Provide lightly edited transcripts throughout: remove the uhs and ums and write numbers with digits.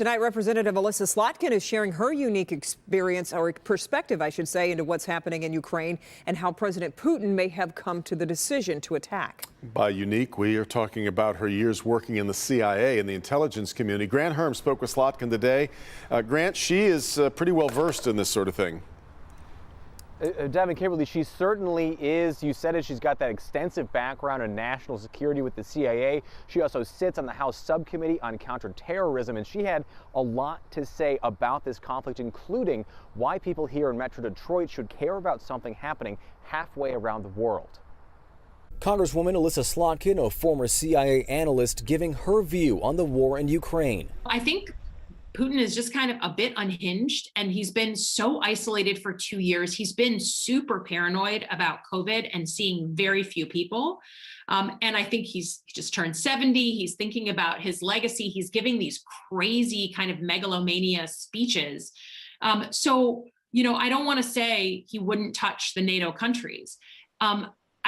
Tonight, Representative Elissa Slotkin is sharing her unique experience, or perspective, I should say, into what's happening in Ukraine and how President Putin may have come to the decision to attack. By unique, we are talking about her years working in the CIA and the intelligence community. Grant Herm spoke with Slotkin today. Grant, she is pretty well versed in this sort of thing. Devin, Kimberly, she certainly is. You said it, she's got that extensive background in national security with the CIA. She also sits on the House Subcommittee on Counterterrorism, and she had a lot to say about this conflict, including why people here in Metro Detroit should care about something happening halfway around the world. Congresswoman Elissa Slotkin, a former CIA analyst, giving her view on the war in Ukraine. I think Putin is just kind of a bit unhinged, and he's been so isolated for 2 years. He's been super paranoid about COVID and seeing very few people. And I think he just turned 70. He's thinking about his legacy. He's giving these crazy kind of megalomania speeches. So, I don't want to say he wouldn't touch the NATO countries.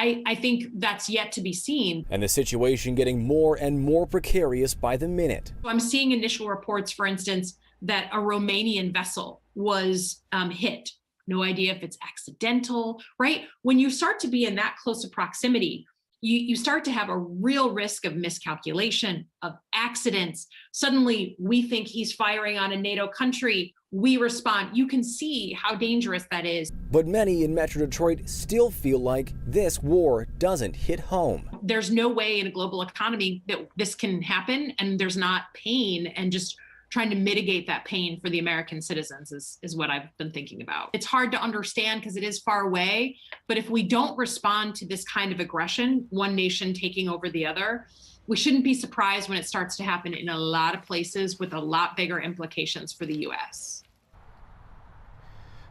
I think that's yet to be seen. And the situation getting more and more precarious by the minute. I'm seeing initial reports, for instance, that a Romanian vessel was hit. No idea if it's accidental, right? When you start to be in that close of proximity, you start to have a real risk of miscalculation, of accidents. Suddenly, we think he's firing on a NATO country. We respond. You can see how dangerous that is. But many in Metro Detroit still feel like this war doesn't hit home. There's no way in a global economy that this can happen, and there's not pain, and just trying to mitigate that pain for the American citizens is what I've been thinking about. It's hard to understand because it is far away, but if we don't respond to this kind of aggression, one nation taking over the other, we shouldn't be surprised when it starts to happen in a lot of places with a lot bigger implications for the U.S.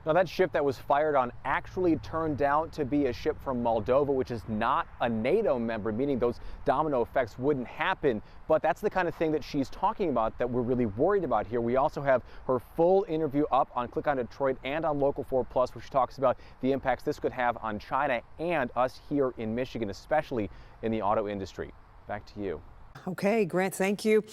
Now, that ship that was fired on actually turned out to be a ship from Moldova, which is not a NATO member, meaning those domino effects wouldn't happen. But that's the kind of thing that she's talking about that we're really worried about here. We also have her full interview up on Click on Detroit and on Local 4 Plus, where she talks about the impacts this could have on China and us here in Michigan, especially in the auto industry. Back to you. Okay, Grant, thank you.